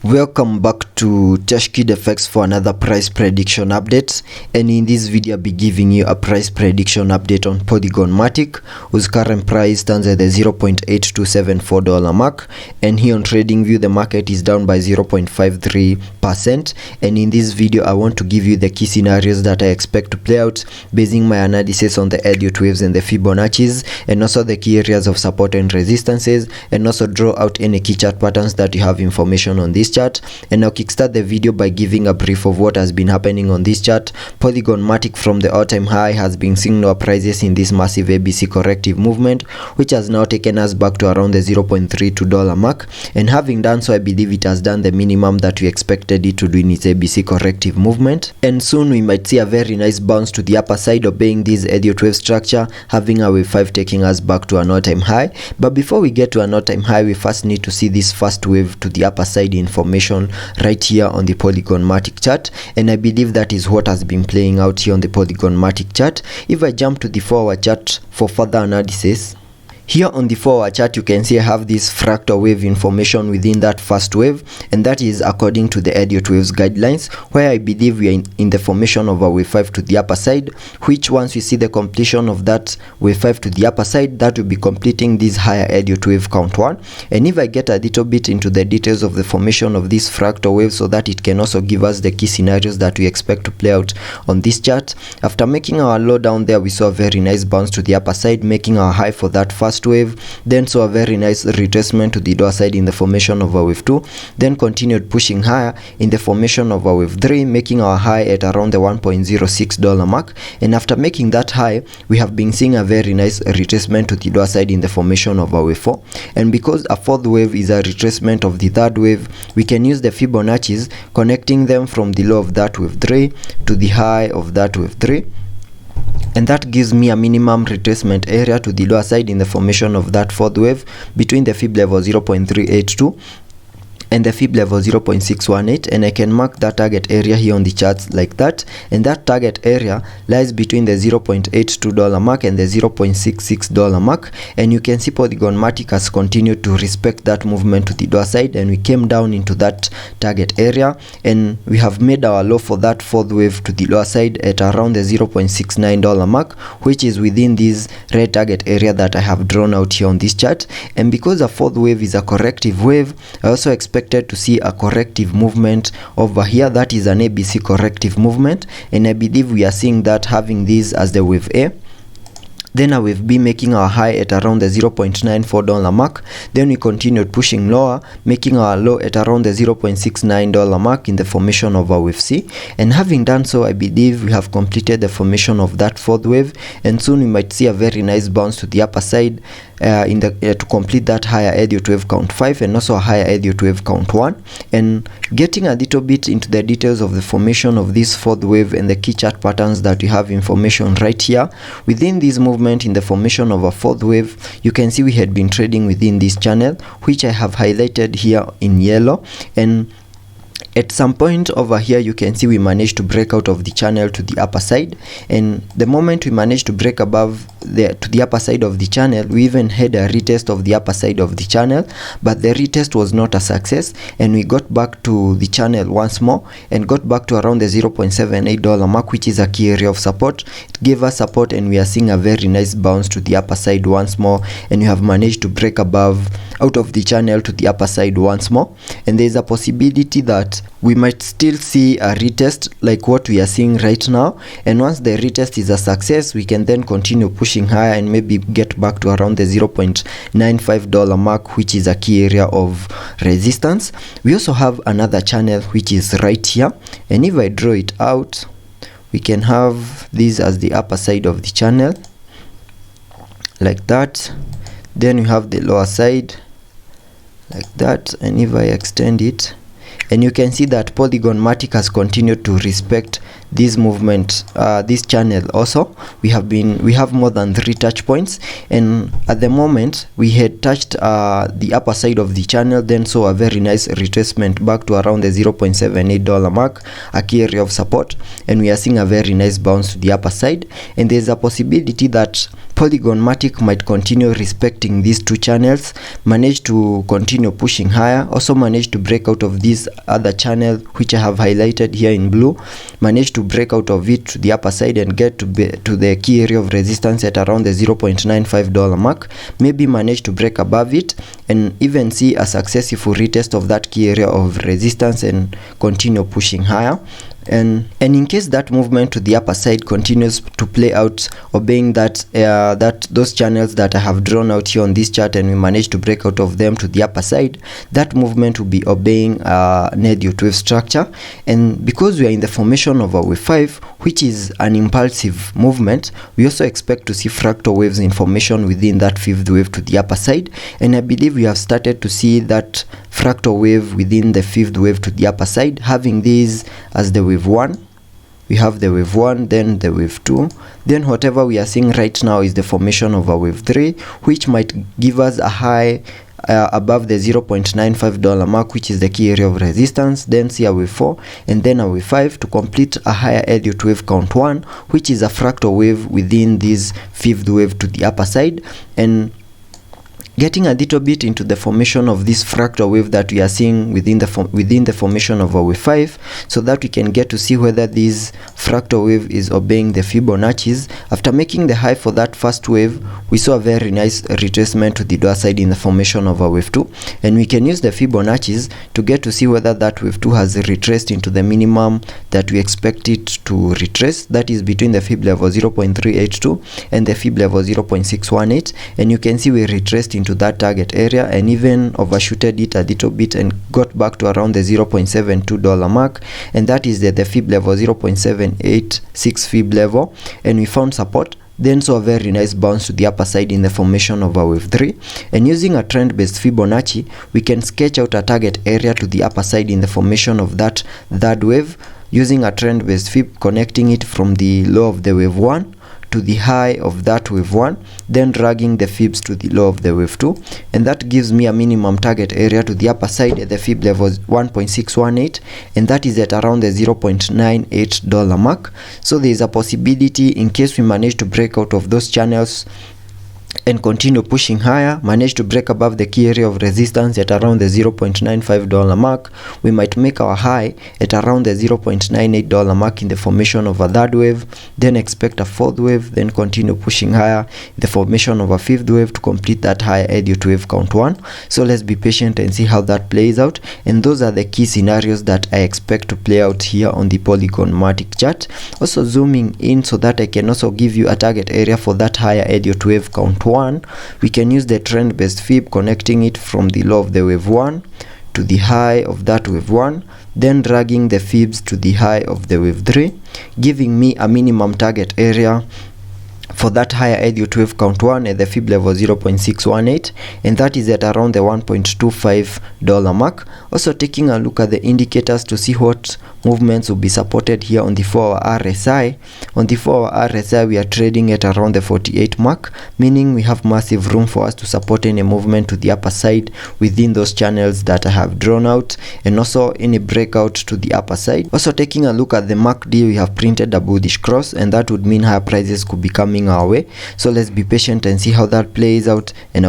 Welcome back to Teshkid FX for another price prediction update, and in this video I'll be giving you a price prediction update on Polygon Matic, whose current price stands at the $0.8274 mark, and here on TradingView the market is down by 0.53%. And in this video I want to give you the key scenarios that I expect to play out, basing my analysis on the Elliot waves and the Fibonacci's, and also the key areas of support and resistances, and also draw out any key chart patterns that you have information on this chart. And I'll kickstart the video by giving a brief of what has been happening on this chart. Polygon Matic from the all-time high has been seeing lower prices in this massive ABC corrective movement, which has now taken us back to around the $0.32 mark, and having done so, I believe it has done the minimum that we expected it to do in its ABC corrective movement, and soon we might see a very nice bounce to the upper side, obeying this Elliot wave structure, having a wave 5 taking us back to an all-time high. But before we get to an all-time high, we first need to see this first wave to the upper side information right here on the Polygon Matic chart, and I believe that is what has been playing out here on the Polygon Matic chart. If I jump to the 4-hour chart for further analysis, here on the 4-hour chart you can see I have this fractal wave information within that first wave, and that is according to the Elliot waves guidelines, where I believe we are in the formation of a wave 5 to the upper side, which once we see the completion of that wave 5 to the upper side, that will be completing this higher Elliot wave count 1. And if I get a little bit into the details of the formation of this fractal wave, so that it can also give us the key scenarios that we expect to play out on this chart, after making our low down there, we saw a very nice bounce to the upper side, making our high for that first wave, then saw a very nice retracement to the lower side in the formation of a wave 2, then continued pushing higher in the formation of a wave 3, making our high at around the $1.06 mark. And after making that high, we have been seeing a very nice retracement to the lower side in the formation of a wave 4, and because a fourth wave is a retracement of the third wave, we can use the Fibonacci's, connecting them from the low of that wave 3 to the high of that wave 3, and that gives me a minimum retracement area to the lower side in the formation of that fourth wave between the fib level 0.382 and the fib level 0.618, and I can mark that target area here on the charts like that, and that target area lies between the $0.82 mark and the $0.66 mark. And you can see Polygon Matic has continued to respect that movement to the lower side, and we came down into that target area, and we have made our low for that fourth wave to the lower side at around the $0.69 mark, which is within this red target area that I have drawn out here on this chart. And because a fourth wave is a corrective wave, I also expect to see a corrective movement over here, that is an ABC corrective movement, and I believe we are seeing that, having this as the wave A, then a wave B making our high at around the $0.94 mark, then we continued pushing lower, making our low at around the $0.69 mark in the formation of our wave C. And having done so, I believe we have completed the formation of that fourth wave, and soon we might see a very nice bounce to the upper side to complete that higher Elliot wave count 5 and also a higher Elliot wave count 1. And getting a little bit into the details of the formation of this fourth wave and the key chart patterns that we have information right here within this movement in the formation of a fourth wave, you can see we had been trading within this channel, which I have highlighted here in yellow, and at some point over here you can see we managed to break out of the channel to the upper side, and the moment we managed to break above to the upper side of the channel, we even had a retest of the upper side of the channel, but the retest was not a success, and we got back to the channel once more and got back to around the $0.78 mark, which is a key area of support. It gave us support, and we are seeing a very nice bounce to the upper side once more, and we have managed to break out of the channel to the upper side once more, and there is a possibility that we might still see a retest like what we are seeing right now, and once the retest is a success, we can then continue pushing higher and maybe get back to around the $0.95 mark, which is a key area of resistance. We also have another channel which is right here, and if I draw it out, we can have this as the upper side of the channel like that, then we have the lower side like that, and if I extend it, and you can see that Polygon Matic has continued to respect this movement, this channel also. We have more than 3 touch points, and at the moment we had touched the upper side of the channel, then saw a very nice retracement back to around the $0.78 mark, a key area of support, and we are seeing a very nice bounce to the upper side, and there's a possibility that Polygon Matic might continue respecting these two channels, manage to continue pushing higher, also manage to break out of this other channel which I have highlighted here in blue, manage to break out of it to the upper side and get to the key area of resistance at around the $0.95 mark, maybe manage to break above it and even see a successful retest of that key area of resistance and continue pushing higher. And in case that movement to the upper side continues to play out, obeying that those channels that I have drawn out here on this chart, and we manage to break out of them to the upper side, that movement will be obeying an Elliot wave structure. And because we are in the formation of a wave 5, which is an impulsive movement, we also expect to see fractal waves in formation within that 5th wave to the upper side, and I believe we have started to see that fractal wave within the 5th wave to the upper side, having these as the wave 1. We have the wave 1, then the wave 2, then whatever we are seeing right now is the formation of a wave 3, which might give us a high above the $0.95 mark, which is the key area of resistance, then see a wave 4 and then a wave 5 to complete a higher Elliot wave count 1, which is a fractal wave within this 5th wave to the upper side. And getting a little bit into the formation of this fractal wave that we are seeing within the formation of a wave 5, so that we can get to see whether this fractal wave is obeying the Fibonacci's. After making the high for that first wave, we saw a very nice retracement to the lower side in the formation of a wave 2, and we can use the Fibonacci's to get to see whether that wave 2 has retraced into the minimum that we expect it to retrace, that is between the fib level 0.382 and the fib level 0.618, and you can see we retraced into that target area and even overshooted it a little bit and got back to around the $0.72 mark, and that is the fib level 0.786 fib level, and we found support, then saw a very nice bounce to the upper side in the formation of a wave 3. And using a trend based Fibonacci, we can sketch out a target area to the upper side in the formation of that third wave, using a trend based Fib, connecting it from the low of the wave 1 to the high of that wave 1, then dragging the fibs to the low of the wave 2, and that gives me a minimum target area to the upper side at the fib level 1.618, and that is at around the $0.98 mark. So there is a possibility, in case we manage to break out of those channels and continue pushing higher, manage to break above the key area of resistance at around the $0.95 mark, we might make our high at around the $0.98 mark in the formation of a third wave, then expect a fourth wave, then continue pushing higher in the formation of a fifth wave to complete that higher Elliot wave count 1. So let's be patient and see how that plays out, and those are the key scenarios that I expect to play out here on the Polygon Matic chart. Also zooming in so that I can also give you a target area for that higher Elliot wave count 1, we can use the trend based fib, connecting it from the low of the wave 1 to the high of that wave 1, then dragging the fibs to the high of the wave 3, giving me a minimum target area for that higher Elliot wave count 1 at the fib level 0.618, and that is at around the $1.25 mark. Also taking a look at the indicators to see what movements will be supported here on the 4-hour RSI. On the 4-hour RSI, we are trading at around the 48 mark, meaning we have massive room for us to support any movement to the upper side within those channels that I have drawn out, and also any breakout to the upper side. Also taking a look at the MACD, we have printed a bullish cross, and that would mean higher prices could be coming our way. So let's be patient and see how that plays out, and